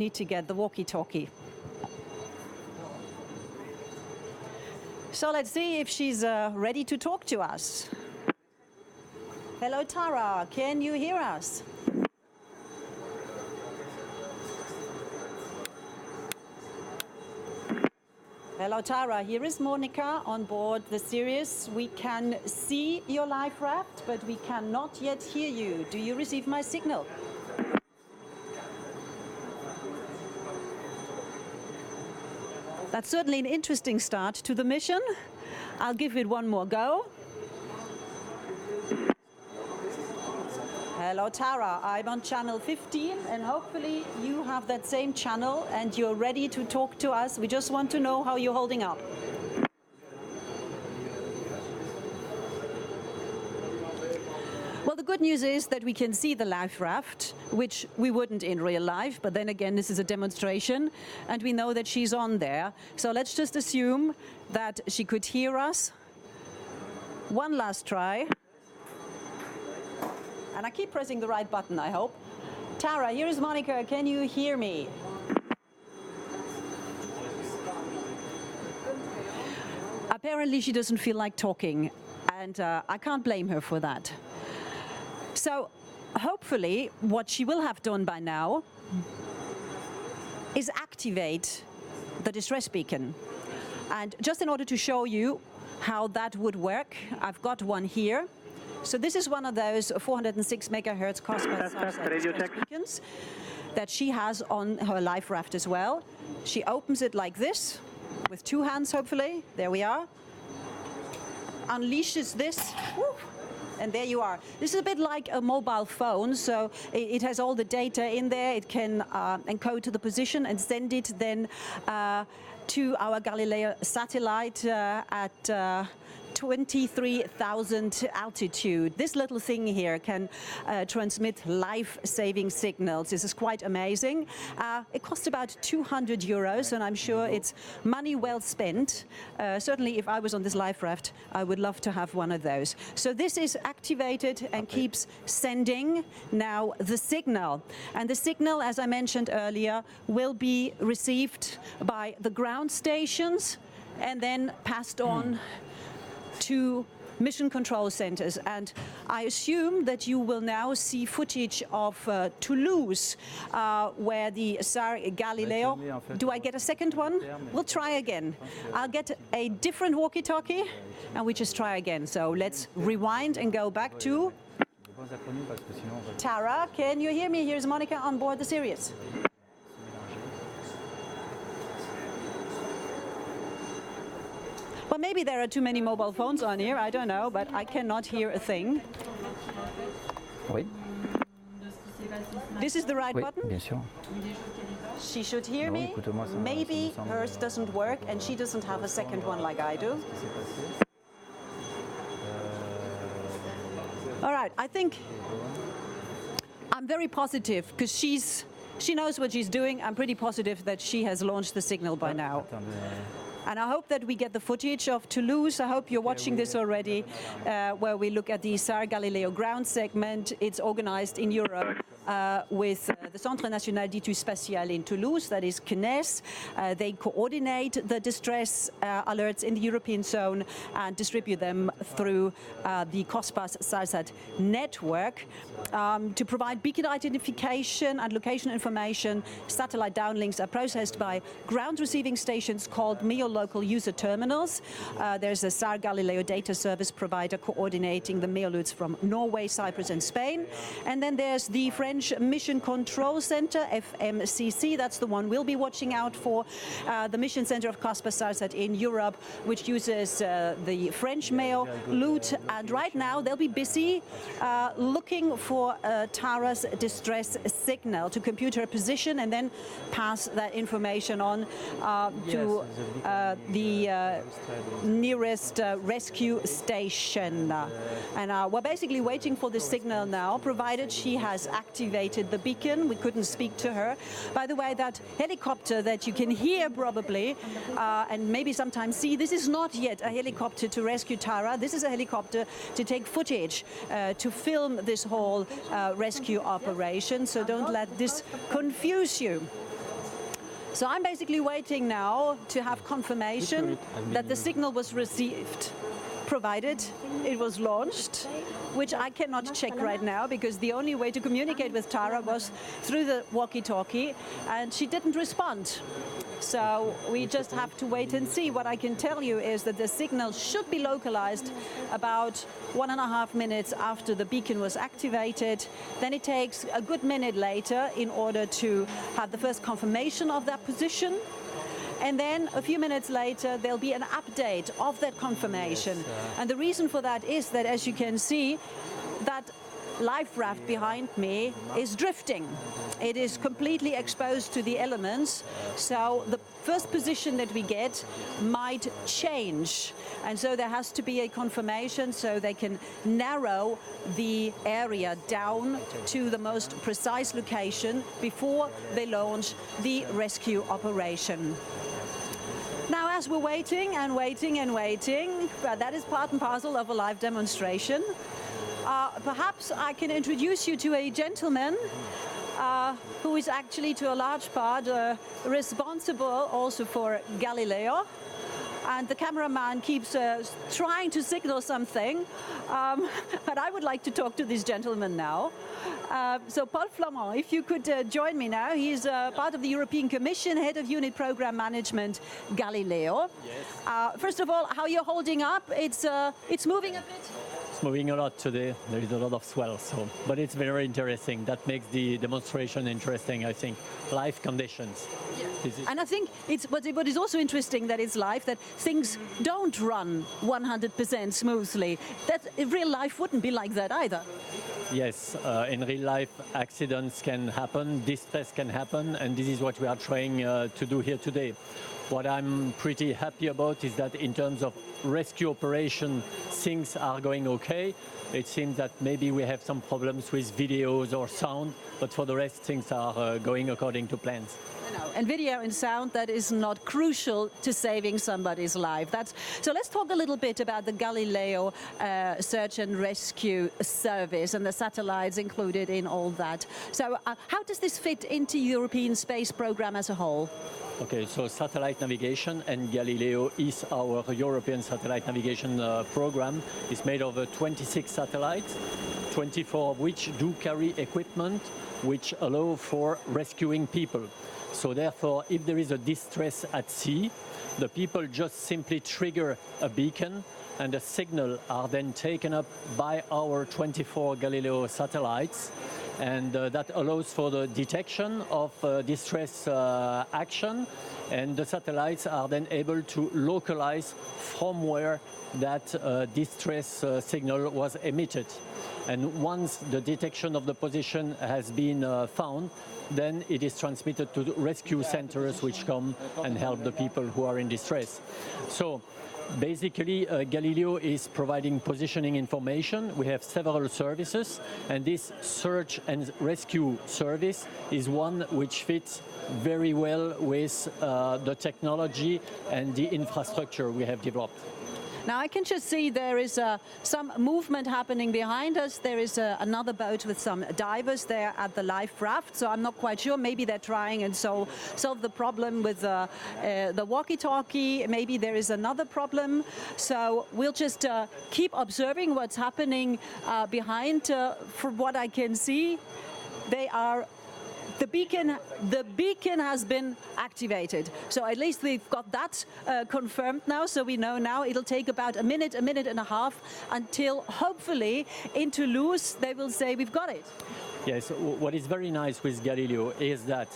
Need to get the walkie-talkie. So let's see if she's ready to talk to us. Hello, Tara. Can you hear us? Hello, Tara. Here is Monica on board the Sirius. We can see your life raft, but we cannot yet hear you. Do you receive my signal? That's certainly an interesting start to the mission. I'll give it one more go. Hello, Tara. I'm on channel 15, and hopefully you have that same channel and you're ready to talk to us. We just want to know how you're holding up. Well, the good news is that we can see the life raft, which we wouldn't in real life, but then again, this is a demonstration, and we know that she's on there. So let's just assume that she could hear us. One last try. And I keep pressing the right button, I hope. Tara, here is Monica. Can you hear me? Apparently, she doesn't feel like talking, and I can't blame her for that. So hopefully what she will have done by now is activate the distress beacon. And just in order to show you how that would work, I've got one here. So this is one of those 406 megahertz distress beacons that she has on her life raft as well. She opens it like this with two hands, hopefully. There we are. Unleashes this. Woo. And there you are. This is a bit like a mobile phone, so it has all the data in there. It can encode to the position and send it then to our Galileo satellite at 23,000 altitude. This little thing here can transmit life-saving signals. This is quite amazing. It costs about 200 euros, and I'm sure it's money well spent. Certainly, if I was on this life raft, I would love to have one of those. So this is activated and keeps sending now the signal. And the signal, as I mentioned earlier, will be received by the ground stations and then passed on to mission control centers. And I assume that you will now see footage of Toulouse, where the SAR Galileo... Do I get a second one? We'll try again. I'll get a different walkie-talkie, and we just try again. So let's rewind and go back to... Tara, can you hear me? Here's Monica on board the Sirius. Well, maybe there are too many mobile phones on here, I don't know, but I cannot hear a thing. Oui. This is the right Oui, button? bien sûr. She should hear Non, me. écoute-moi, ça Maybe me semble- hers doesn't work and she doesn't have a second one like I do. All right, I think I'm very positive because she knows what she's doing. I'm pretty positive that she has launched the signal by now. And I hope that we get the footage of Toulouse. I hope you're watching this already, where we look at the SAR Galileo ground segment. It's organized in Europe with the Centre National d'Études Spatiales in Toulouse, that is CNES. They coordinate the distress alerts in the European zone and distribute them through the COSPAS SARSAT network. To provide beacon identification and location information, satellite downlinks are processed by ground receiving stations called local user terminals. There's a SAR Galileo data service provider coordinating the MEOLUTs from Norway, Cyprus and Spain. And then there's the French Mission Control Center, FMCC. That's the one we'll be watching out for. The Mission Center of COSPAS SARSAT in Europe, which uses the French MEOLUT. And right now they'll be busy looking for Tara's distress signal to compute her position and then pass that information on to the nearest rescue station. And we're basically waiting for the signal now, provided she has activated the beacon. We couldn't speak to her. By the way, that helicopter that you can hear probably, and maybe sometimes see, this is not yet a helicopter to rescue Tara. This is a helicopter to take footage, to film this whole rescue operation. So don't let this confuse you. So I'm basically waiting now to have confirmation that the signal was received, provided it was launched, which I cannot check right now because the only way to communicate with Tara was through the walkie-talkie, and she didn't respond. So we just have to wait and see. What I can tell you is that the signal should be localized about 1.5 minutes after the beacon was activated. Then it takes a good minute later in order to have the first confirmation of that position. And then a few minutes later, there'll be an update of that confirmation. Yes, and the reason for that is that, as you can see, that life raft behind me is drifting. It is completely exposed to the elements, so the first position that we get might change. And so there has to be a confirmation so they can narrow the area down to the most precise location before they launch the rescue operation. Now, as we're waiting and waiting and waiting, that is part and parcel of a live demonstration. Perhaps I can introduce you to a gentleman who is actually, to a large part, responsible also for Galileo. And the cameraman keeps trying to signal something, but I would like to talk to this gentleman now. So Paul Flamand, if you could join me now. He's part of the European Commission, head of Unit Program Management, Galileo. Yes. First of all, how you're holding up? It's moving a bit? It's moving a lot today. There is a lot of swell, but it's very interesting. That makes the demonstration interesting, I think. Live conditions. Yeah. And I think what is also interesting that it's live, that things don't run 100% smoothly. That in real life wouldn't be like that either. Yes, in real life, accidents can happen, distress can happen, and this is what we are trying to do here today. What I'm pretty happy about is that in terms of rescue operation, things are going okay. It seems that maybe we have some problems with videos or sound, but for the rest, things are going according to plans. And video and sound, that is not crucial to saving somebody's life. So let's talk a little bit about the Galileo search and rescue service and the satellites included in all that. So how does this fit into the European space program as a whole? Okay, so satellite navigation, and Galileo is our European satellite navigation program. It's made of 26 satellites, 24 of which do carry equipment which allow for rescuing people. So therefore, if there is a distress at sea, the people just simply trigger a beacon and a signal are then taken up by our 24 Galileo satellites. And that allows for the detection of distress action, and the satellites are then able to localize from where that distress signal was emitted. And once the detection of the position has been found, then it is transmitted to the rescue centers which come and help the people who are in distress. So basically, Galileo is providing positioning information. We have several services, and this search and rescue service is one which fits very well with the technology and the infrastructure we have developed. Now I can just see there is some movement happening behind us. There is another boat with some divers there at the life raft. So I'm not quite sure. Maybe they're trying and solve the problem with the walkie-talkie. Maybe there is another problem. So we'll just keep observing what's happening behind. From what I can see, the beacon has been activated. So at least we've got that confirmed now. So we know now it'll take about a minute and a half until hopefully in Toulouse they will say we've got it. Yes, what is very nice with Galileo is that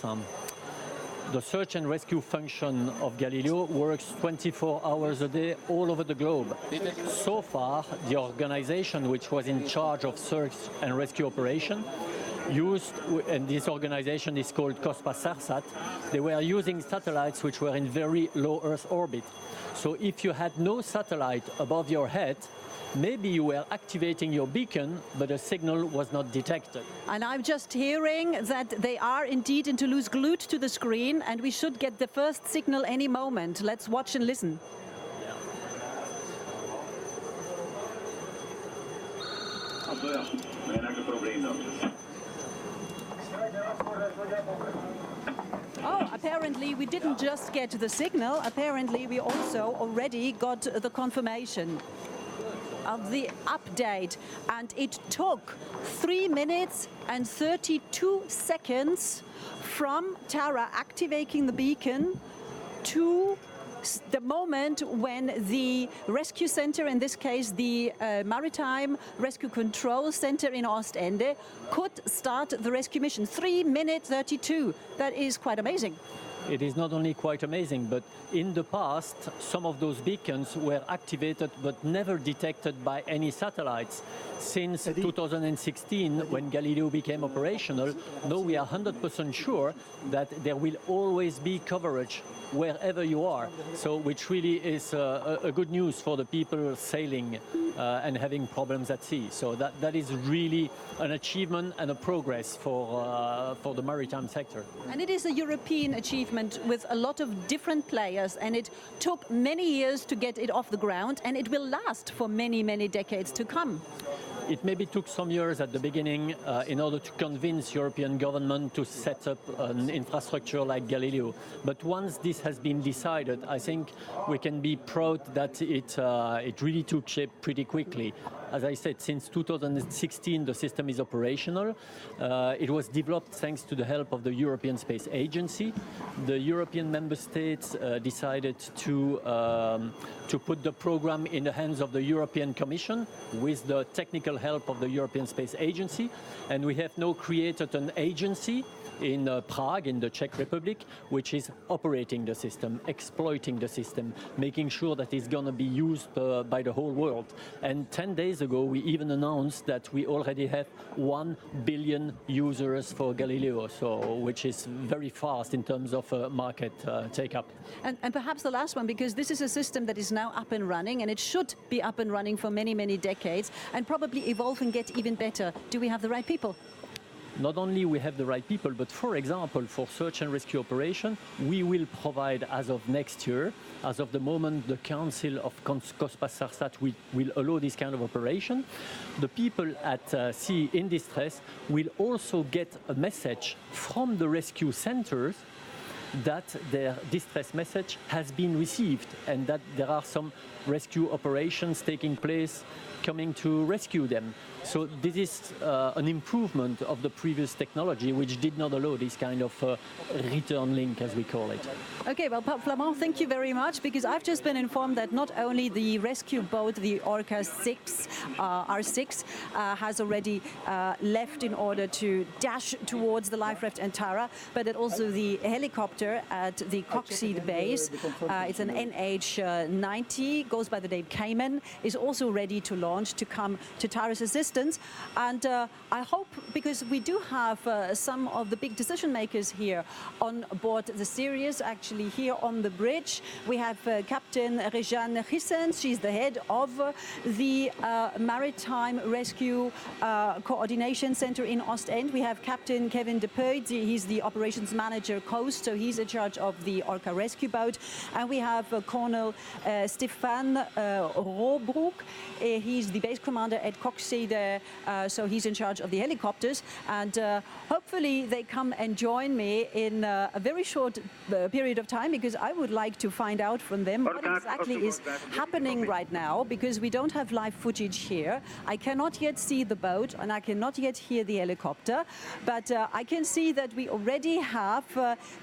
the search and rescue function of Galileo works 24 hours a day all over the globe. So far, the organization which was in charge of search and rescue operation and this organization is called COSPA-SARSAT, they were using satellites which were in very low Earth orbit. So if you had no satellite above your head, maybe you were activating your beacon, but a signal was not detected. And I'm just hearing that they are indeed in Toulouse glued to the screen, and we should get the first signal any moment. Let's watch and listen. Oh, apparently we didn't just get the signal, apparently we also already got the confirmation of the update, and it took 3 minutes and 32 seconds from Tara activating the beacon to the moment when the rescue center, in this case the Maritime Rescue Control Center in Ostende, could start the rescue mission. 3 minutes 32. That is quite amazing. It is not only quite amazing, but in the past, some of those beacons were activated but never detected by any satellites. Since 2016, when Galileo became operational, now we are 100% sure that there will always be coverage wherever you are. So, which really is a good news for the people sailing and having problems at sea. So that is really an achievement and a progress for the maritime sector. And it is a European achievement with a lot of different players, and it took many years to get it off the ground, and it will last for many, many decades to come. It maybe took some years at the beginning in order to convince European government to set up an infrastructure like Galileo. But once this has been decided, I think we can be proud that it really took shape pretty quickly. As I said, since 2016 the system is operational. It was developed thanks to the help of the European Space Agency. The European member states decided to put the program in the hands of the European Commission with the technical help of the European Space Agency, and we have now created an agency in Prague, in the Czech Republic, which is operating the system, exploiting the system, making sure that it's going to be used by the whole world. And 10 days ago, we even announced that we already have 1 billion users for Galileo, so which is very fast in terms of market take-up. And perhaps the last one, because this is a system that is now up and running, and it should be up and running for many, many decades, and probably evolve and get even better. Do we have the right people? Not only we have the right people, but for example, for search and rescue operation, we will provide as of next year, as of the moment the Council of COSPAS-SARSAT will allow this kind of operation, the people at sea in distress will also get a message from the rescue centers that their distress message has been received and that there are some rescue operations taking place coming to rescue them. So this is an improvement of the previous technology, which did not allow this kind of return link, as we call it. Okay, well, Pape Flamand, thank you very much, because I've just been informed that not only the rescue boat, the Orca 6, R6, has already left in order to dash towards the life raft and Tara, but that also the helicopter at the Coxeed base, it's an NH-90, goes by the name Cayman, is also ready to launch to come to Tara's assistance. And I hope, because we do have some of the big decision makers here on board the Sirius, actually here on the bridge. We have Captain Rejane Gissens, she's the head of the Maritime Rescue Coordination Center in Ostend. We have Captain Kevin de Puyt, he's the operations manager coast, so he's in charge of the Orca rescue boat. And we have Colonel Stéphane Robroek, he's the base commander at Coxeed, so he's in charge of the helicopters, and hopefully they come and join me in a very short period of time, because I would like to find out from them what exactly is happening right now, because we don't have live footage here. I cannot yet see the boat and I cannot yet hear the helicopter, but I can see that we already have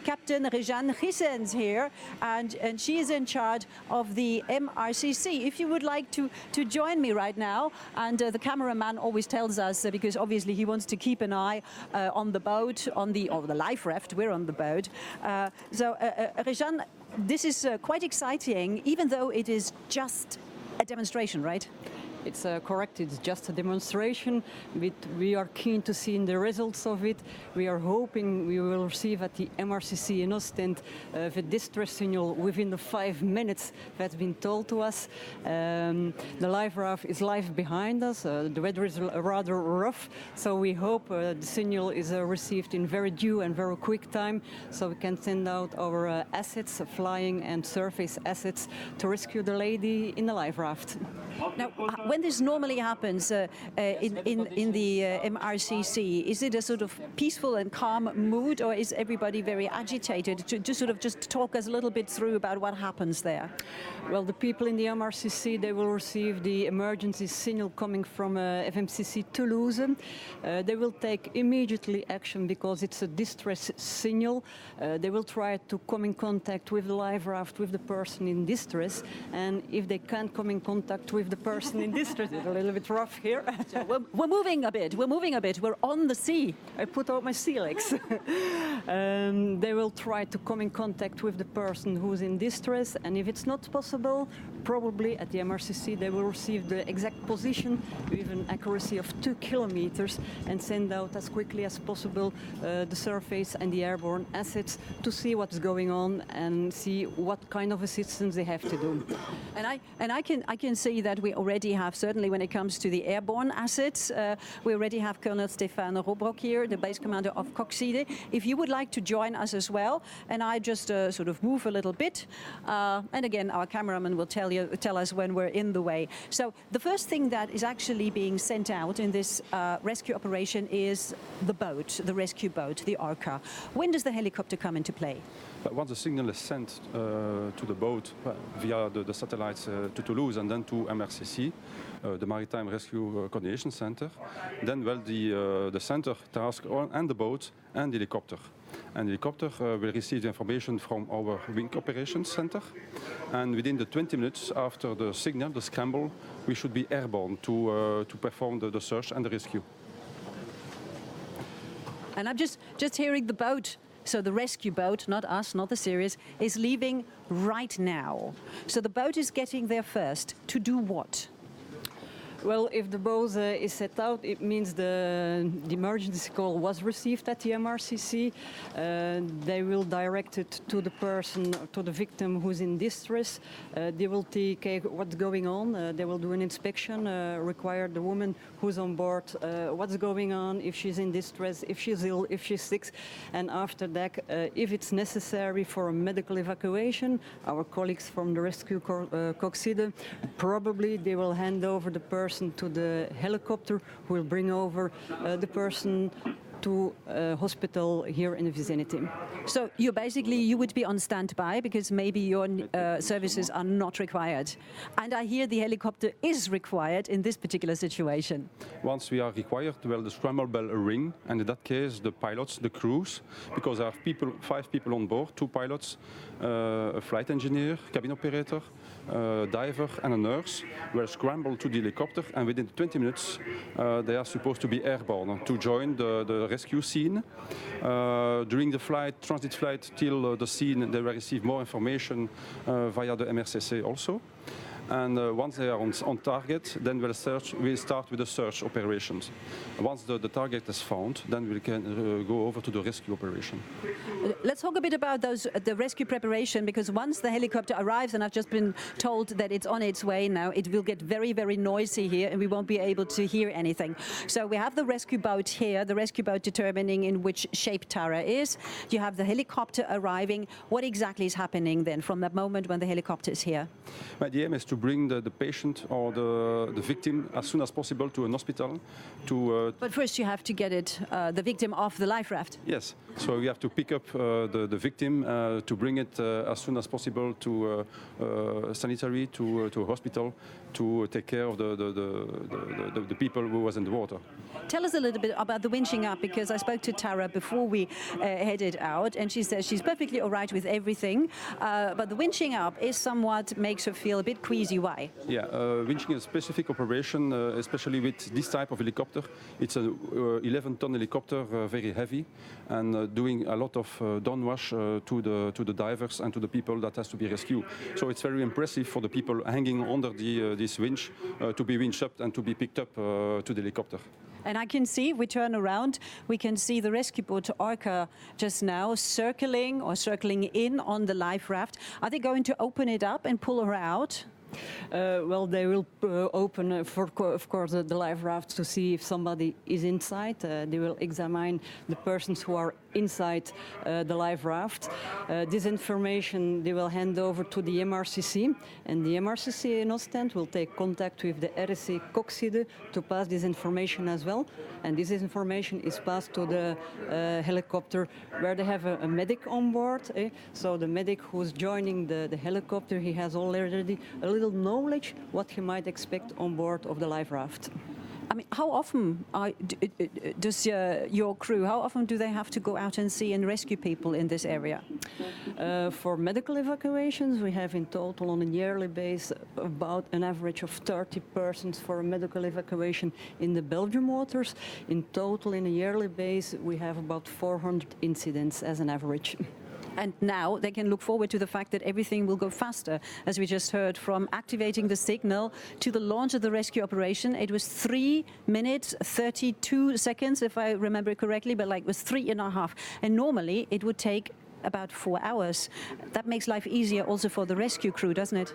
Captain Rejane Gissens here, and she is in charge of the MRCC. If you would like to join me right now, and the cameraman always tells us, because obviously he wants to keep an eye on the boat, on the life raft, we're on the boat. So Rejane, this is quite exciting, even though it is just a demonstration, right? It's correct, it's just a demonstration. We are keen to see the results of it. We are hoping we will receive at the MRCC in Ostend the distress signal within the 5 minutes that's been told to us. The life raft is live behind us. The weather is rather rough, so we hope the signal is received in very due and very quick time, so we can send out our assets, flying and surface assets, to rescue the lady in the life raft. Now, when this normally happens in the MRCC, is it a sort of peaceful and calm mood, or is everybody very agitated? To sort of just talk us a little bit through about what happens there. Well, the people in the MRCC, they will receive the emergency signal coming from FMCC Toulouse. They will take immediately action because it's a distress signal. They will try to come in contact with the life raft, with the person in distress, and if they can't come in contact with the person in distress, it's a little bit rough here. So we're moving a bit. We're on the sea. I put out my sea legs. They will try to come in contact with the person who's in distress, and if it's not possible, probably at the MRCC they will receive the exact position with an accuracy of 2 kilometers and send out as quickly as possible the surface and the airborne assets to see what's going on and see what kind of assistance they have to do. And I can see that we already have, certainly when it comes to the airborne assets, we already have Colonel Stéphane Robrock here, the base commander of Coxide. If you would like to join us as well, and I just sort of move a little bit, and again our cameraman will tell us when we're in the way. So the first thing that is actually being sent out in this rescue operation is the boat, the rescue boat, the Orca. When does the helicopter come into play? Once the signal is sent to the boat via the satellites to Toulouse and then to MRCC, the Maritime Rescue Coordination Center, then the center task and the boat and the helicopter. And the helicopter will receive the information from our wing operations center, and within the 20 minutes after the signal, the scramble, we should be airborne to perform the search and the rescue. And I'm just hearing the boat. So the rescue boat, not us, not the series, is leaving right now. So the boat is getting there first. To do what? Well, if the boat is set out, it means the emergency call was received at the MRCC. They will direct it to the person, to the victim who's in distress. They will take what's going on. They will do an inspection, require the woman who's on board, what's going on, if she's in distress, if she's ill, if she's sick. And after that, if it's necessary for a medical evacuation, our colleagues from the rescue Coxide, probably they will hand over the person to the helicopter who will bring over the person to a hospital here in the vicinity. So you would be on standby because maybe your services are not required. And I hear the helicopter is required in this particular situation. Once we are required, well, the scramble bell will ring, and in that case, the pilots, the crews, because there are 5 people on board, 2 pilots, a flight engineer, cabin operator, a diver and a nurse, will scramble to the helicopter, and within 20 minutes they are supposed to be airborne to join the rescue scene. During the transit flight till the scene, they will receive more information via the MRCC also. And once they are on target, then we'll start with the search operations. Once the target is found, then we can go over to the rescue operation. Let's talk a bit about the rescue preparation, because once the helicopter arrives, and I've just been told that it's on its way now, it will get very, very noisy here and we won't be able to hear anything. So we have the rescue boat here, the rescue boat determining in which shape Tara is. You have the helicopter arriving. What exactly is happening then from that moment when the helicopter is here? The aim is to bring the patient or the victim as soon as possible to an hospital. But first you have to get the victim off the life raft. Yes, so we have to pick up the victim to bring it as soon as possible to sanitary, to a hospital, to take care of the people who was in the water. Tell us a little bit about the winching up, because I spoke to Tara before we headed out, and she says she's perfectly all right with everything, but the winching up is somewhat makes her feel a bit queasy. Why? Yeah, winching is a specific operation, especially with this type of helicopter. It's an 11-ton helicopter, very heavy, and doing a lot of downwash to the divers and to the people that has to be rescued. So it's very impressive for the people hanging under this winch to be winched up and to be picked up to the helicopter. And I can see, we turn around, we can see the rescue boat Orca just now circling in on the life raft. Are they going to open it up and pull her out? Well, they will open, of course, the life raft to see if somebody is inside. They will examine the persons who are inside the life raft. This information they will hand over to the MRCC, and the MRCC in Ostend will take contact with the RSC Coxide to pass this information as well. And this information is passed to the helicopter, where they have a medic on board. So the medic who's joining the helicopter, he has already a little knowledge what he might expect on board of the life raft. I mean, how often does your crew, how often do they have to go out and see and rescue people in this area? For medical evacuations, we have in total on a yearly basis about an average of 30 persons for a medical evacuation in the Belgian waters. In total, in a yearly basis, we have about 400 incidents as an average. And now they can look forward to the fact that everything will go faster, as we just heard, from activating the signal to the launch of the rescue operation. It was 3 minutes, 32 seconds, if I remember correctly, but like it was 3.5. And normally it would take about 4 hours. That makes life easier also for the rescue crew, doesn't it?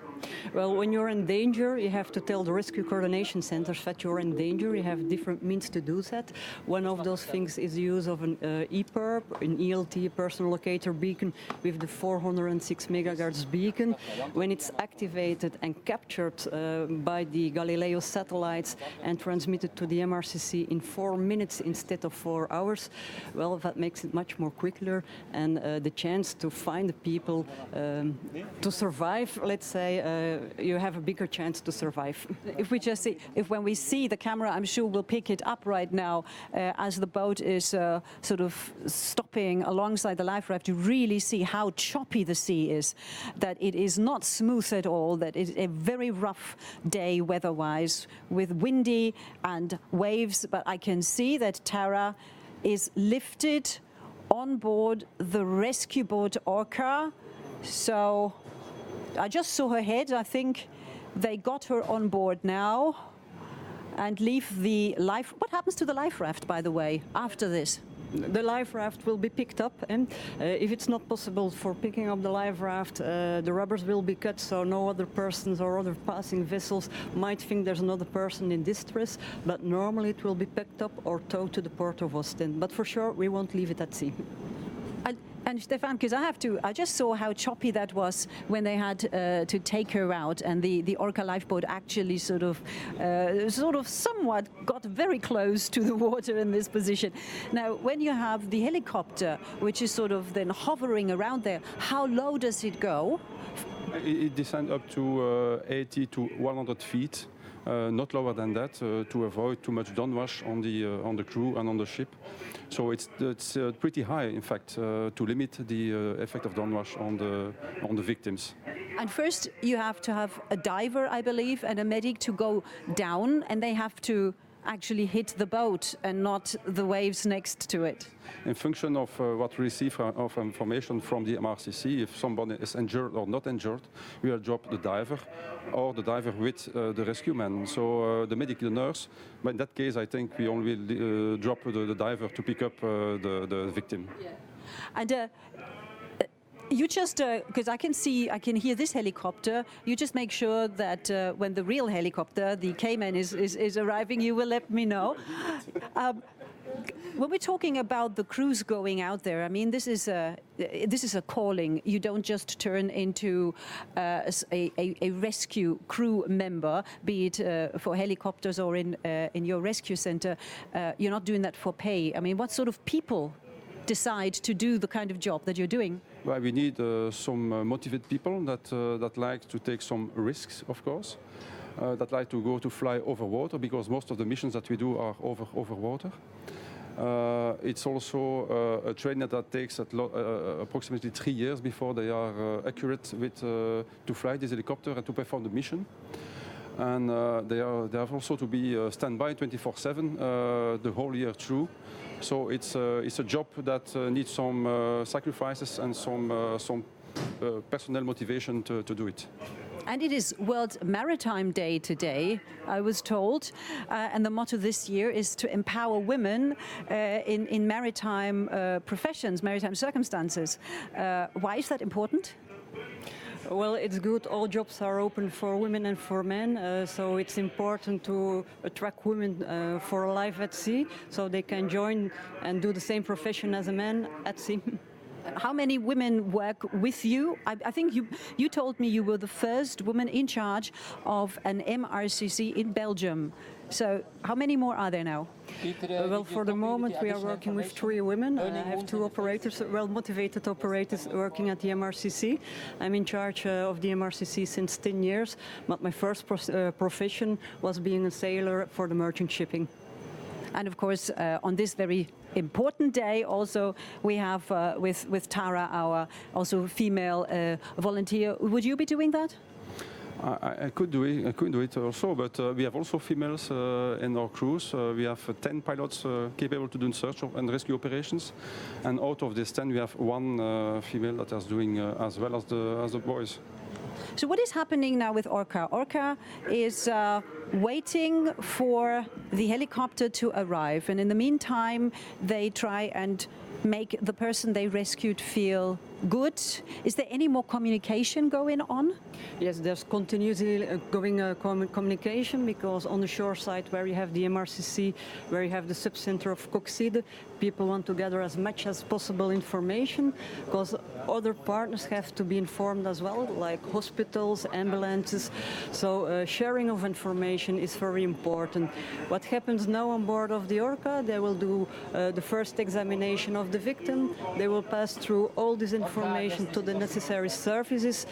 Well, when you're in danger, you have to tell the rescue coordination centers that you're in danger. You have different means to do that. One of those things is the use of an EPIRB, an ELT, personal locator beacon with the 406 megahertz beacon. When it's activated and captured by the Galileo satellites and transmitted to the MRCC in 4 minutes instead of 4 hours, well, that makes it much more quicker, and the chance to find the people to survive, let's say, you have a bigger chance to survive. If we just see, when we see the camera, I'm sure we'll pick it up right now as the boat is sort of stopping alongside the life raft. You really see how choppy the sea is, that it is not smooth at all, that it's a very rough day weather-wise with windy and waves, but I can see that Tara is lifted on board the rescue boat Orca. So I just saw her head. I think they got her on board now and leave the life. What happens to the life raft, by the way, after this? The life raft will be picked up, and if it's not possible for picking up the life raft, the rubbers will be cut so no other persons or other passing vessels might think there's another person in distress, but normally it will be picked up or towed to the port of Ostend. But for sure, we won't leave it at sea. And Stefan, because I just saw how choppy that was when they had to take her out, and the Orca lifeboat actually sort of somewhat got very close to the water in this position. Now, when you have the helicopter, which is sort of then hovering around there, how low does it go? It descends up to 80 to 100 feet. Not lower than that, to avoid too much downwash on the crew and on the ship. So it's pretty high, in fact, to limit the effect of downwash on the victims. And first, you have to have a diver, I believe, and a medic to go down, and they have to actually hit the boat and not the waves next to it. In function of what we receive of information from the MRCC, if somebody is injured or not injured, we will drop the diver or the diver with the rescue man. So the medic, the nurse, but in that case, I think we only will drop the diver to pick up the victim. Yeah. And you just, because I can hear this helicopter, you just make sure that when the real helicopter, the Cayman, is arriving, you will let me know. When we're talking about the crews going out there, I mean, this is a calling. You don't just turn into a rescue crew member, be it for helicopters or in your rescue center. You're not doing that for pay. I mean, what sort of people decide to do the kind of job that you're doing? Well, we need some motivated people that like to take some risks, of course, that like to go to fly over water, because most of the missions that we do are over water. It's also a training that takes approximately 3 years before they are accurate with to fly this helicopter and to perform the mission. And they have also to be standby 24/7 the whole year through. So it's a job that needs some sacrifices and some personnel motivation to do it. And it is World Maritime Day today, I was told. And the motto this year is to empower women in maritime professions, maritime circumstances. Why is that important? Well, it's good. All jobs are open for women and for men, so it's important to attract women for life at sea, so they can join and do the same profession as a man at sea. How many women work with you? I think you told me you were the first woman in charge of an MRCC in Belgium. So how many more are there now? Well, for the moment we are working with 3 women. I have 2 operators, well-motivated operators working at the MRCC. I'm in charge of the MRCC since 10 years, but my first profession was being a sailor for the merchant shipping. And of course, on this very important day, also we have with Tara, our also female volunteer. Would you be doing that? I could do it. I could do it also, but we have also females in our crews. We have 10 pilots capable to do search and rescue operations, and out of this 10, we have 1 female that is doing as well as the boys. So what is happening now with Orca? Orca is waiting for the helicopter to arrive, and in the meantime, they try and make the person they rescued feel good. Is there any more communication going on? Yes, there's continuously communication, because on the shore side where you have the MRCC, where you have the subcenter of Coxide, people want to gather as much as possible information, because other partners have to be informed as well, like hospitals, ambulances. So sharing of information is very important. What happens now on board of the Orca, they will do the first examination of the victim. They will pass through all this information to the necessary services.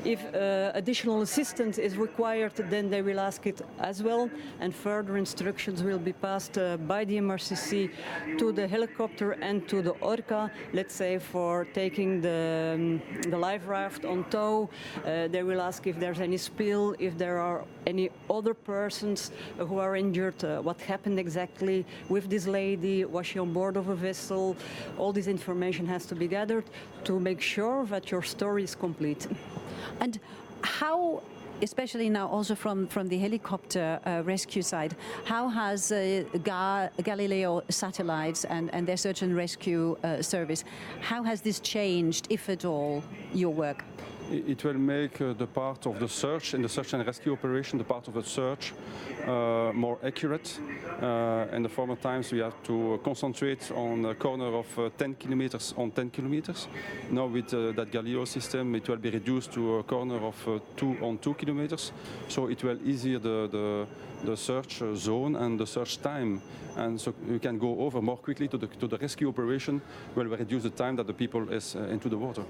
If additional assistance is required, then they will ask it as well, and further instructions will be passed by the MRCC to the helicopter and to the Orca, let's say for taking the life raft on tow. They will ask if there's any spill, if there are any other persons who are injured, what happened exactly with this lady, was she on board of a vessel. All this information has to be gathered to make sure that your story is complete. And how, especially now also from the helicopter rescue side, how has Galileo satellites and their search and rescue service, how has this changed, if at all, your work? It will make the part of the search in the search and rescue operation, the part of the search, more accurate. In the former times we had to concentrate on a corner of 10 kilometers on 10 kilometers. Now with that Galileo system it will be reduced to a corner of 2 on 2 kilometers. So it will easier the search zone and the search time. And so you can go over more quickly to the rescue operation, where we reduce the time that the people is into the water.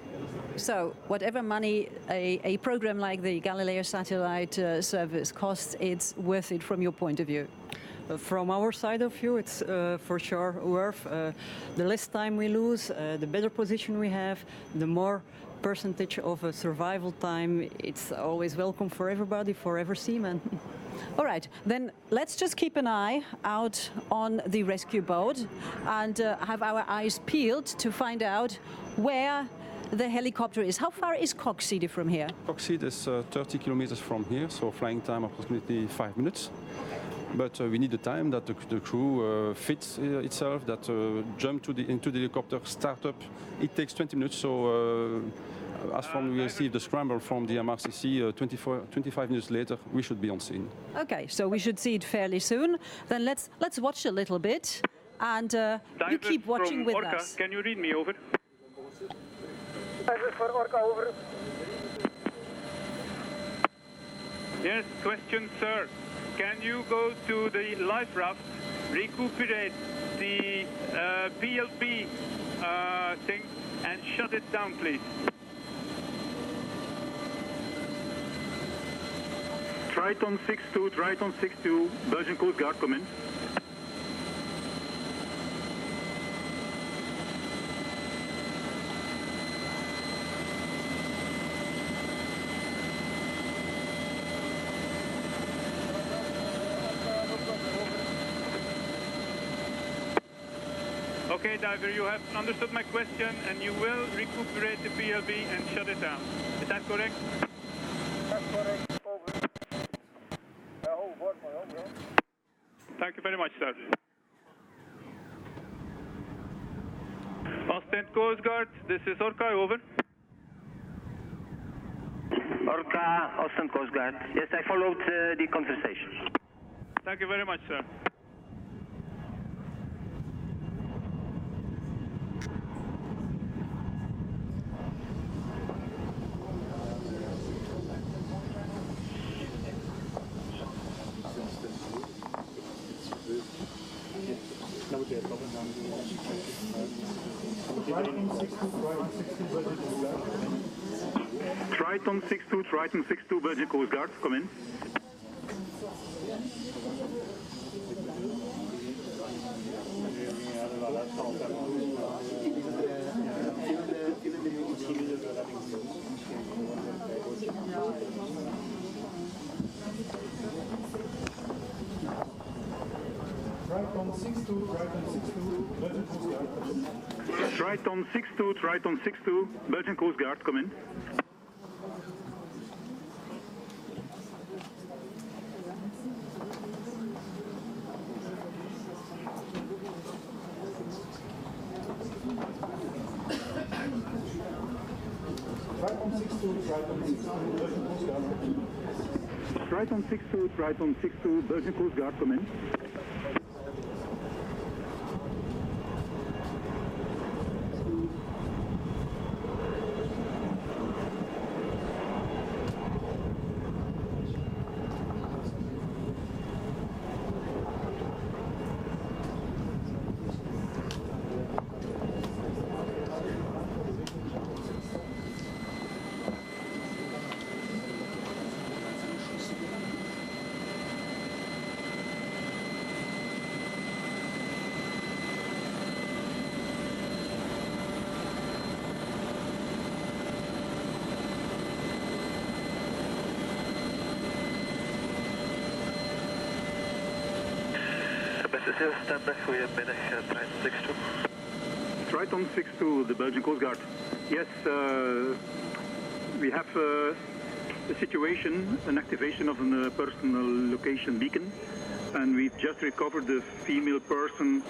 So whatever money a program like the Galileo satellite service costs, it's worth it from your point of view? From our side of view, it's for sure worth. The less time we lose, the better position we have, the more percentage of a survival time. It's always welcome for everybody, for every seaman. All right, then let's just keep an eye out on the rescue boat and have our eyes peeled to find out where the helicopter is. How far is Coxide from here? Coxide is 30 kilometers from here, so flying time approximately 5 minutes. But we need the time that the crew fits itself, that jump into the helicopter, start up. It takes 20 minutes, so as from we receive the scramble from the MRCC, 25 minutes later, we should be on scene. Okay, so we should see it fairly soon. Then let's watch a little bit, and you keep watching with Orca, us. can you read me over? For Orca, over. Yes, question, sir. Can you go to the life raft, recuperate the PLP thing, and shut it down, please? Triton 6-2, Belgian Coast Guard, come in. Okay, diver, you have understood my question, and you will recuperate the PLB and shut it down. Is that correct? That's correct, over. Over. Thank you very much, sir. Austin Coast Guard, this is Orca, over. Alpha, Austin Coast Guard. Yes, I followed the conversation. Thank you very much, sir. Triton 62, Belgian Coast Guard, come in. Triton 62, Belgian Coast Guard. Triton 62, Belgian Coast Guard, come in. Triton 62, Belgian Coast Guard. Triton 62, Belgian Coast Guard, come in. Standby, goedemiddag, Triton 62. Triton 62, the Belgian Coast Guard. Yes, we have a situation, an activation of a personal location beacon, and we've just recovered the female person.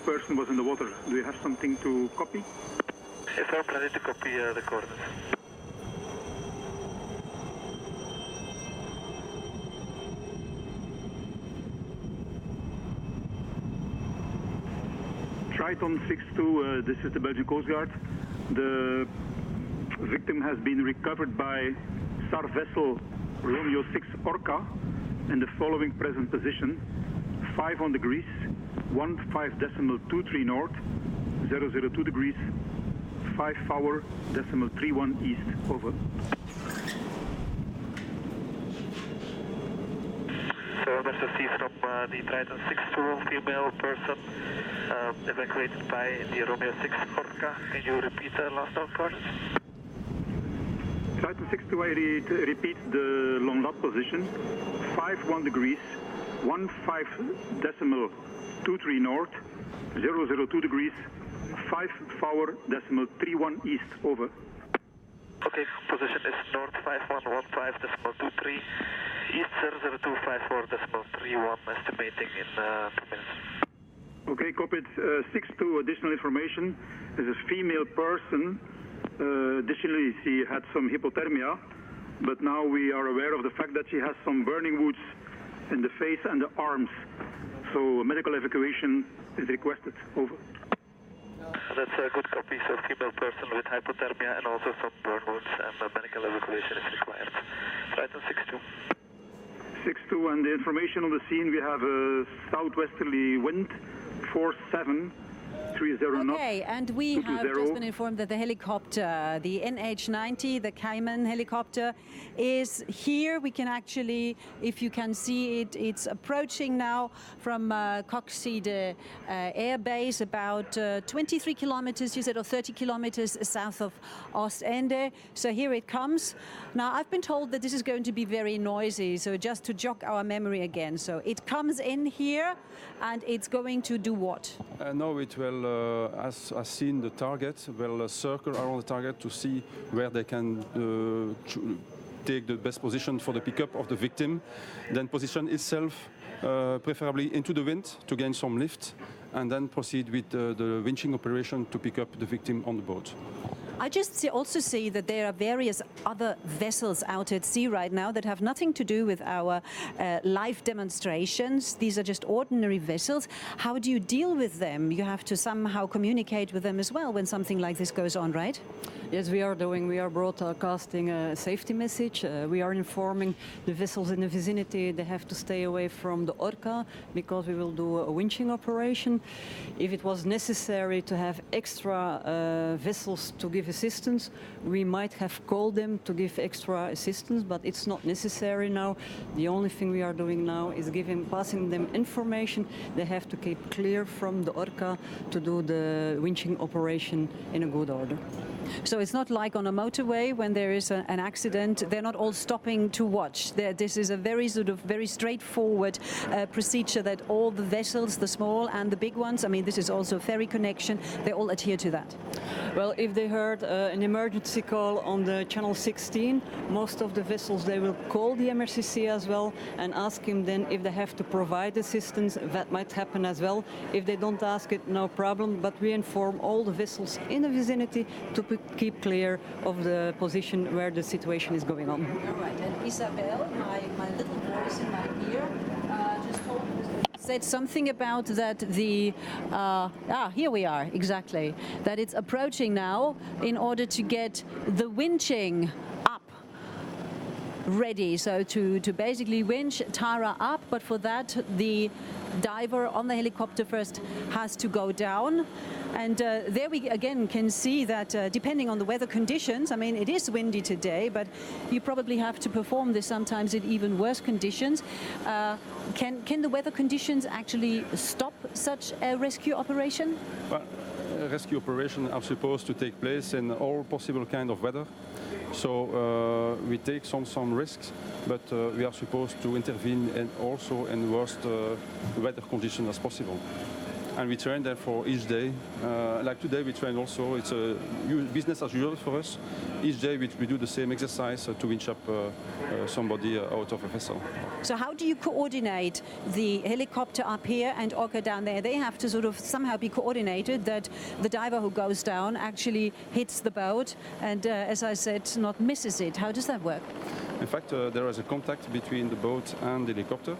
Person was in the water. Do you have something to copy? Yes, I'm planning to copy the coordinates. Triton 62, this is the Belgian Coast Guard. The victim has been recovered by SAR vessel Romeo 6 Orca in the following present position: 51 degrees, 15.23 north, 002 degrees, 5.31 east, over. So that's a C from the Triton 62 female person evacuated by the Romeo 6 Orca. Can you repeat the last known coordinates? Triton 62, I repeat the long lap position: 51 degrees, 15.23 north, 002 degrees, 5.31 east, over. Okay, position is north 5115.23, east 00254.31, estimating in 2 minutes. Okay, copied. 62, additional information. Is a female person. Additionally, she had some hypothermia, but now we are aware of the fact that she has some burning wounds in the face and the arms. So medical evacuation is requested, over. That's a good copy. So female person with hypothermia and also some burn wounds, and medical evacuation is required. Triton 62. 62, and the information on the scene, we have a southwesterly wind, 4730 knots. Okay, and we have just been informed that the helicopter, the NH-90, the Cayman helicopter, is here. We can actually, if you can see it, it's approaching now from Coxide Air Base, about 23 kilometers, you said, or 30 kilometers south of Ostende. So here it comes. Now, I've been told that this is going to be very noisy, so just to jog our memory again. So it comes in here, and it's going to do what? Now it will, as seen the target, will circle around the target to see where they can take the best position for the pickup of the victim. Then position itself preferably into the wind to gain some lift, and then proceed with the winching operation to pick up the victim on the boat. I just also see that there are various other vessels out at sea right now that have nothing to do with our live demonstrations. These are just ordinary vessels. How do you deal with them? You have to somehow communicate with them as well when something like this goes on, right? Yes, we are doing. We are broadcasting a safety message. We are informing the vessels in the vicinity they have to stay away from the Orca because we will do a winching operation. If it was necessary to have extra vessels to give assistance, we might have called them to give extra assistance, but it's not necessary now. The only thing we are doing now is passing them information. They have to keep clear from the Orca to do the winching operation in a good order. So it's not like on a motorway when there is an accident, they're not all stopping to watch. This is a very straightforward procedure that all the vessels, the small and the big ones, I mean this is also a ferry connection, they all adhere to that. Well, if they heard an emergency call on the channel 16, most of the vessels, they will call the MRCC as well and ask him then if they have to provide assistance. That might happen as well. If they don't ask it, no problem, but we inform all the vessels in the vicinity to keep clear of the position where the situation is going on. All right, and Isabel, my little voice in my ear, just said something about that here we are, exactly, that it's approaching now in order to get the winching up ready, so to basically winch Tara up, but for that the diver on the helicopter first has to go down. And there we again can see that depending on the weather conditions, I mean it is windy today, but you probably have to perform this sometimes in even worse conditions. Can the weather conditions actually stop such a rescue operation? Well, rescue operations are supposed to take place in all possible kind of weather. So we take some risks, but we are supposed to intervene also in worst weather conditions as possible. And we train there for each day. Like today we train also, it's a business as usual for us. Each day we do the same exercise to winch up somebody out of a vessel. So how do you coordinate the helicopter up here and Orca down there? They have to sort of somehow be coordinated that the diver who goes down actually hits the boat and, as I said, not misses it. How does that work? In fact, there is a contact between the boat and the helicopter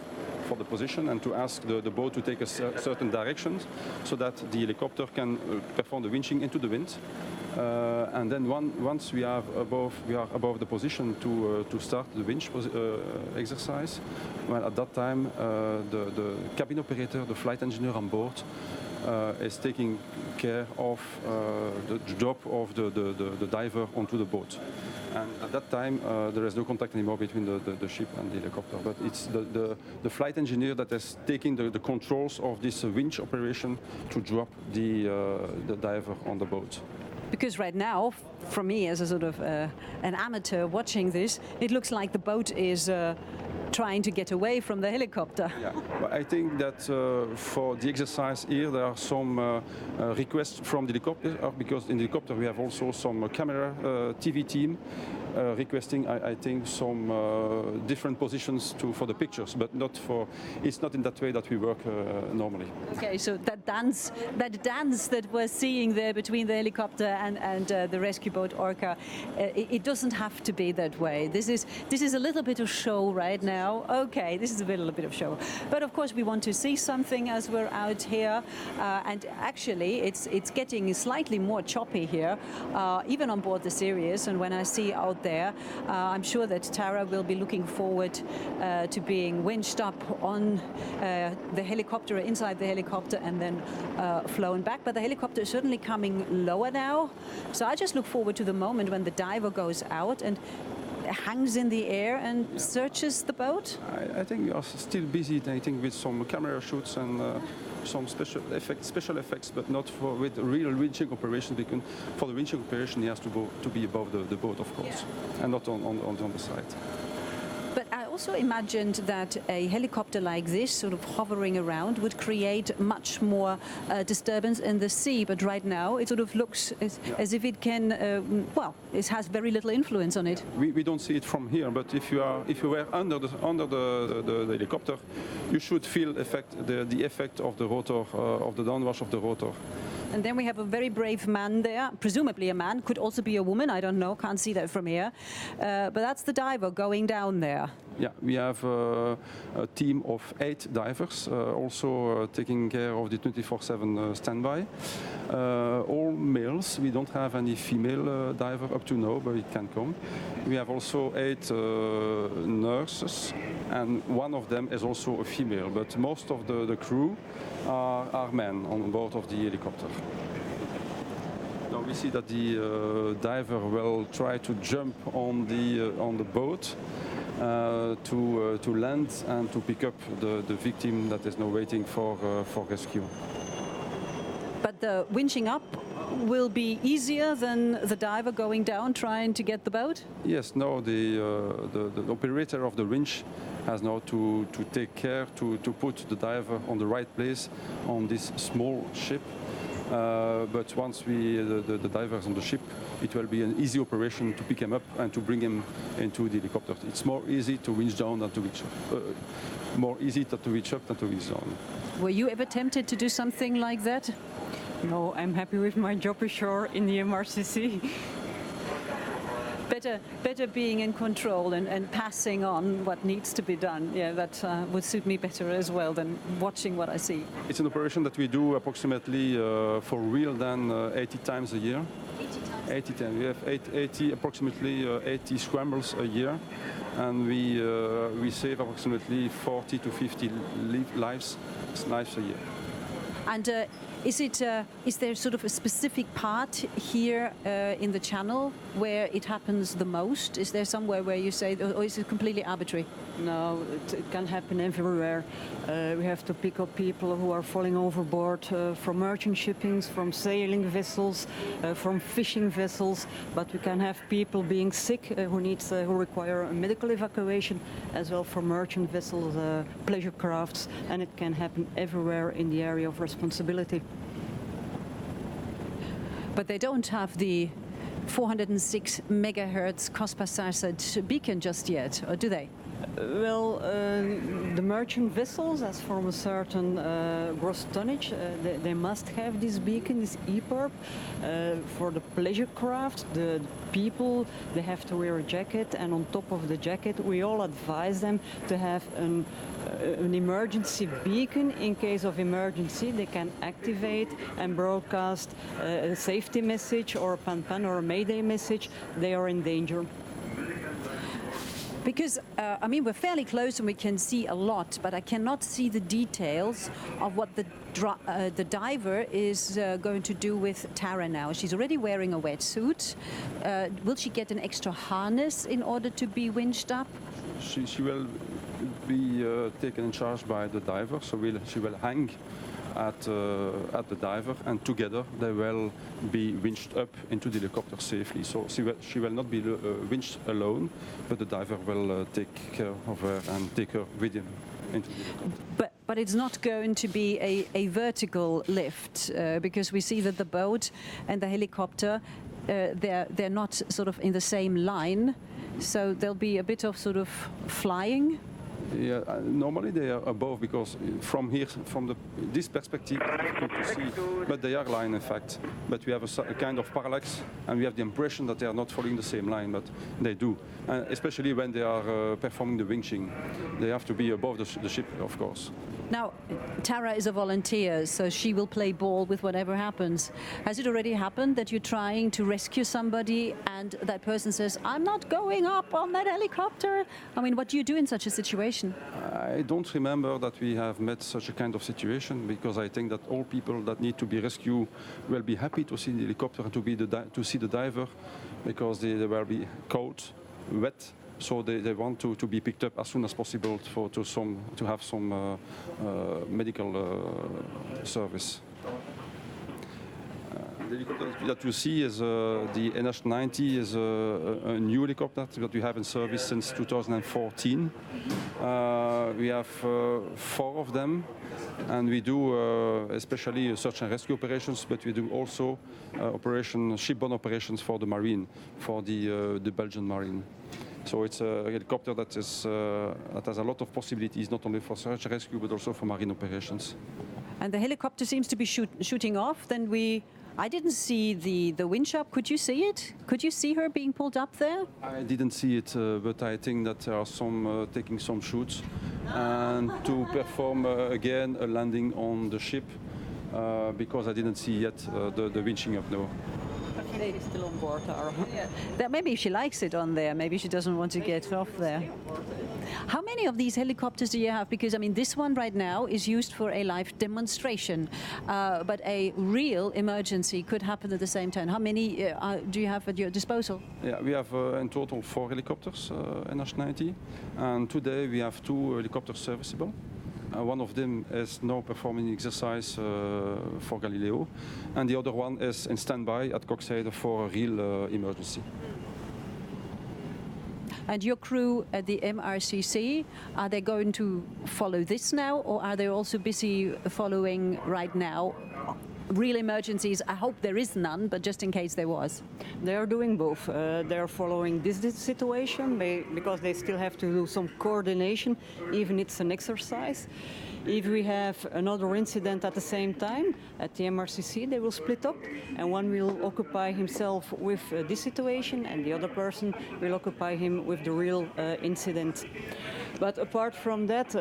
for the position and to ask the boat to take a certain direction so that the helicopter can perform the winching into the wind. And then once we are above the position to start the winch exercise, well, at that time the cabin operator, the flight engineer on board, is taking care of the job of the diver onto the boat. And at that time, there is no contact anymore between the ship and the helicopter. But it's the flight engineer that is taking the controls of this winch operation to drop the diver on the boat. Because right now, for me as a sort of an amateur watching this, it looks like the boat is trying to get away from the helicopter. Yeah, well, I think that for the exercise here there are some requests from the helicopter because in the helicopter we have also some camera TV team requesting, I think, some different positions for the pictures, but it's not in that way that we work normally. Okay, so that dance that we're seeing there between the helicopter and the rescue boat Orca, it doesn't have to be that way. This is a little bit of show right now. Okay, this is a little bit of show, but of course we want to see something as we're out here, and actually it's getting slightly more choppy here, even on board the Sirius. And when I see out there, I'm sure that Tara will be looking forward to being winched up on the helicopter, inside the helicopter, and then flown back. But the helicopter is certainly coming lower now, so I just look forward to the moment when the diver goes out and hangs in the air and searches the boat. I think we are still busy, I think, with some camera shoots and some special effects, but not with real winching operation. Because for the winching operation, he has to be above the boat, of course, and not on the side. But I also imagined that a helicopter like this, sort of hovering around, would create much more disturbance in the sea. But right now, it sort of looks as if it can, it has very little influence on it. We don't see it from here, but if you were under the helicopter, you should feel the effect of the rotor, of the downwash of the rotor. And then we have a very brave man there, presumably a man, could also be a woman, I don't know, can't see that from here. But that's the diver going down there. Yeah, we have a team of 8 divers, also taking care of the 24/7 standby. All males. We don't have any female diver up to now, but it can come. We have also 8 nurses, and one of them is also a female. But most of the crew are men on board of the helicopter. Now we see that the diver will try to jump on the boat. To land and to pick up the victim that is now waiting for rescue. But the winching up will be easier than the diver going down trying to get the boat? Yes, no, the operator of the winch has now to take care to put the diver on the right place on this small ship. But once the diver is on the ship, it will be an easy operation to pick him up and to bring him into the helicopter. It's more easy to winch down than to winch up. More easy to winch up than to winch down. Were you ever tempted to do something like that? No, I'm happy with my job ashore in the MRCC. Better being in control and passing on what needs to be done. Yeah, that would suit me better as well than watching what I see. It's an operation that we do approximately for real than 80 times a year. 80 times. We have approximately 80 scrambles a year, and we save approximately 40 to 50 lives a year. And is there sort of a specific part here in the channel where it happens the most? Is there somewhere where you say, or is it completely arbitrary? No, it can happen everywhere. We have to pick up people who are falling overboard from merchant shippings, from sailing vessels, from fishing vessels. But we can have people being sick who require a medical evacuation, as well for merchant vessels, pleasure crafts, and it can happen everywhere in the area of responsibility. But they don't have the 406 megahertz Cospas beacon just yet, or do they? Well, the merchant vessels, as from a certain gross tonnage, they must have this beacon, this EPIRB. For the pleasure craft, the people, they have to wear a jacket, and on top of the jacket, we all advise them to have an emergency beacon. In case of emergency, they can activate and broadcast a safety message or a pan-pan or a mayday message. They are in danger. Because, I mean, we're fairly close and we can see a lot, but I cannot see the details of what the diver is going to do with Tara now. She's already wearing a wetsuit. Will she get an extra harness in order to be winched up? She will be taken in charge by the diver, so she will hang at the diver, and together they will be winched up into the helicopter safely. So she will not be winched alone, but the diver will take care of her and take her with him into the helicopter. But it's not going to be a vertical lift because we see that the boat and the helicopter they're not sort of in the same line, so there'll be a bit of sort of flying. Yeah, normally they are above, because from here, from this perspective, it's difficult to see, but they are line in fact. But we have a kind of parallax, and we have the impression that they are not following the same line, but they do. Especially when they are performing the winching, they have to be above the ship, of course. Now, Tara is a volunteer, so she will play ball with whatever happens. Has it already happened that you're trying to rescue somebody and that person says, "I'm not going up on that helicopter"? I mean, what do you do in such a situation? I don't remember that we have met such a kind of situation, because I think that all people that need to be rescued will be happy to see the helicopter and to see the diver, because they will be cold, wet. So they want to be picked up as soon as possible to have some medical service. The helicopter that you see is the NH90 is a new helicopter that we have in service since 2014. We have 4 of them, and we do especially search and rescue operations, but we do also shipborne operations for the Marine, for the Belgian Marine. So it's a helicopter that has a lot of possibilities, not only for search and rescue, but also for marine operations. And the helicopter seems to be shooting off. Then I didn't see the winch up. Could you see it? Could you see her being pulled up there? I didn't see it, but I think that there are some taking some shoots and to perform again a landing on the ship because I didn't see yet the winching up. No. Maybe still on board. That maybe she likes it on there. Maybe she doesn't want to get off there. How many of these helicopters do you have? Because I mean, this one right now is used for a live demonstration, but a real emergency could happen at the same time. How many do you have at your disposal? Yeah, we have in total 4 helicopters, NH90, and today we have 2 helicopters serviceable. One of them is now performing exercise for Galileo, and the other one is in standby at Koksijde for a real emergency. And your crew at the MRCC, are they going to follow this now, or are they also busy following right now real emergencies? I hope there is none, but just in case there was. They are doing both. They are following this situation because they still have to do some coordination, even it's an exercise. If we have another incident at the same time at the MRCC, they will split up, and one will occupy himself with this situation, and the other person will occupy him with the real incident. But apart from that,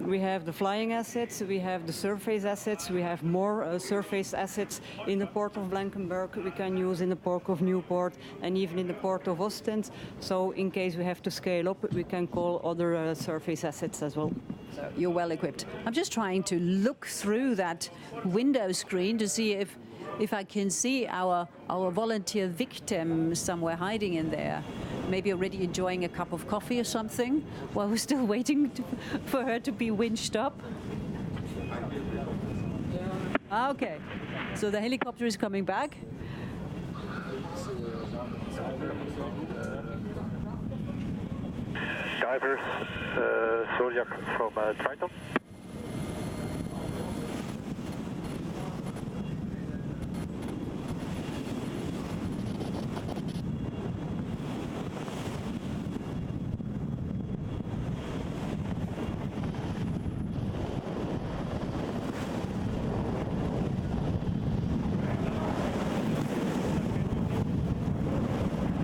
we have the flying assets, we have the surface assets, we have more surface assets in the port of Blankenberg we can use in the port of Newport and even in the port of Ostend. So in case we have to scale up, we can call other surface assets as well. So you're well equipped. I'm just trying to look through that window screen to see if I can see our volunteer victim somewhere hiding in there. Maybe already enjoying a cup of coffee or something while we're still waiting for her to be winched up. Okay, so the helicopter is coming back. Divers, Zodiac from Triton.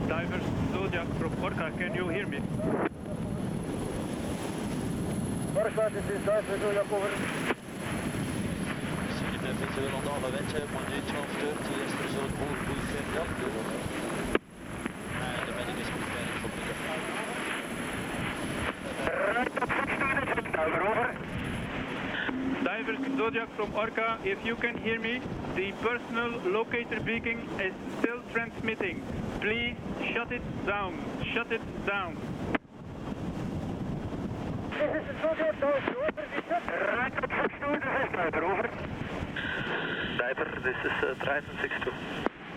Divers, Zodiac from Orca, can you hear me? Orca, this is Diver Zodiac over. Divers, Zodiac from Orca, if you can hear me, the personal locator beacon is still transmitting. Please shut it down. Shut it down. This is the Zodiac, over. Right up 62, this is Diver, over. Diver, this is Triton 62.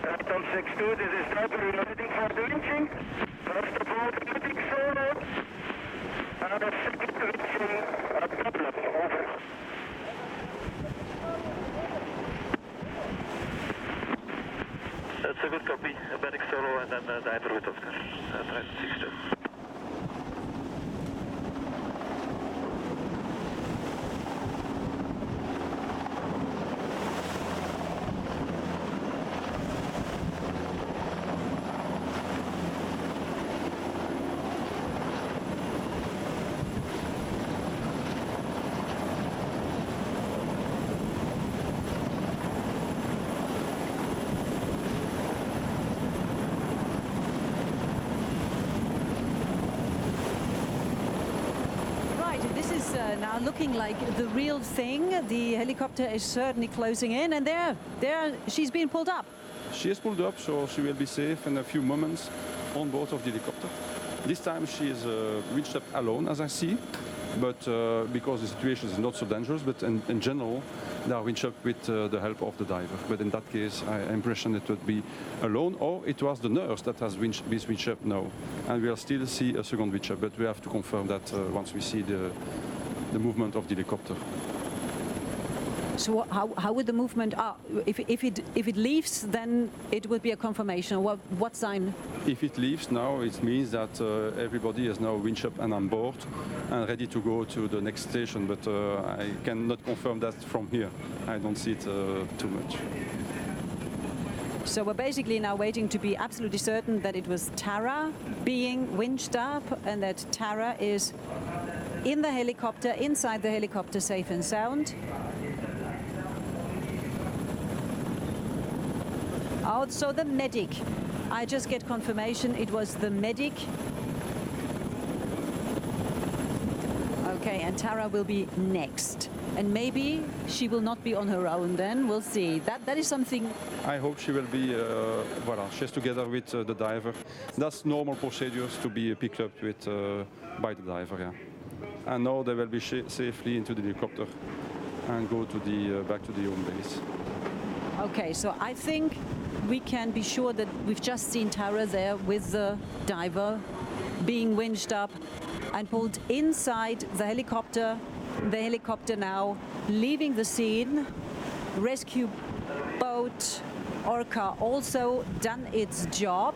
Right on 62, this is Diver, we are heading for the winching. First of all, heading solo. And the second winching problem, over. That's a good copy. Medic solo and then diver with Oscar. Triton 62. Now looking like the real thing. The helicopter is certainly closing in, and there, she's being pulled up. She is pulled up, so she will be safe in a few moments on board of the helicopter. This time she is winched up alone, as I see, but because the situation is not so dangerous, but in general, they are winched up with the help of the diver. But in that case, I imagine it would be alone, or it was the nurse that has been winched up now. And we'll still see a second winch up, but we have to confirm that once we see the movement of the helicopter. So how would the movement? If it leaves, then it would be a confirmation. What sign? If it leaves now, it means that everybody is now winch up and on board and ready to go to the next station. But I cannot confirm that from here. I don't see it too much. So we're basically now waiting to be absolutely certain that it was Tara being winched up and that Tara is in the helicopter, inside the helicopter, safe and sound. Oh, so the medic. I just get confirmation it was the medic. Okay, and Tara will be next. And maybe she will not be on her own then. We'll see. That is something. I hope she will be, voilà, she's together with the diver. That's normal procedures to be picked up with by the diver, yeah. And now they will be safely into the helicopter and go to the back to the home base. Okay, so I think we can be sure that we've just seen Tara there with the diver being winched up and pulled inside the helicopter. The helicopter now leaving the scene. Rescue boat Orca also done its job.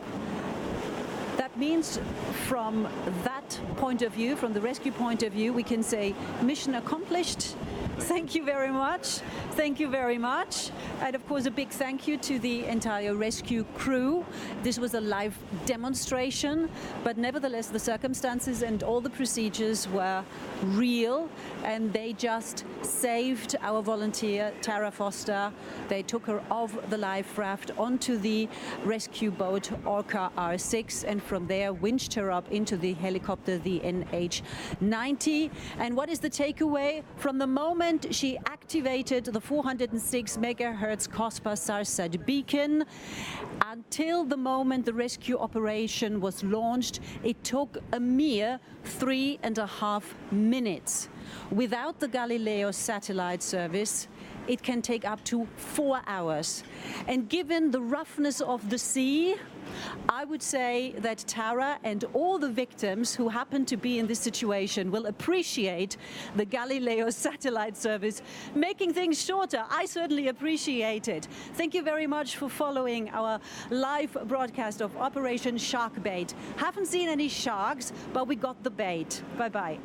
That means from that point of view, from the rescue point of view, we can say mission accomplished. Thank you very much. Thank you very much. And of course, a big thank you to the entire rescue crew. This was a live demonstration, but nevertheless, the circumstances and all the procedures were real, and they just saved our volunteer, Tara Foster. They took her off the life raft onto the rescue boat Orca R6, and from there winched her up into the helicopter, the NH90. And what is the takeaway? From the moment she activated the 406 megahertz COSPA-SARSAT beacon until the moment the rescue operation was launched, it took a mere 3.5 minutes. Without the Galileo satellite service, it can take up to 4 hours. And given the roughness of the sea, I would say that Tara and all the victims who happen to be in this situation will appreciate the Galileo satellite service making things shorter. I certainly appreciate it. Thank you very much for following our live broadcast of Operation Shark Bait. Haven't seen any sharks, but we got the bait. Bye-bye.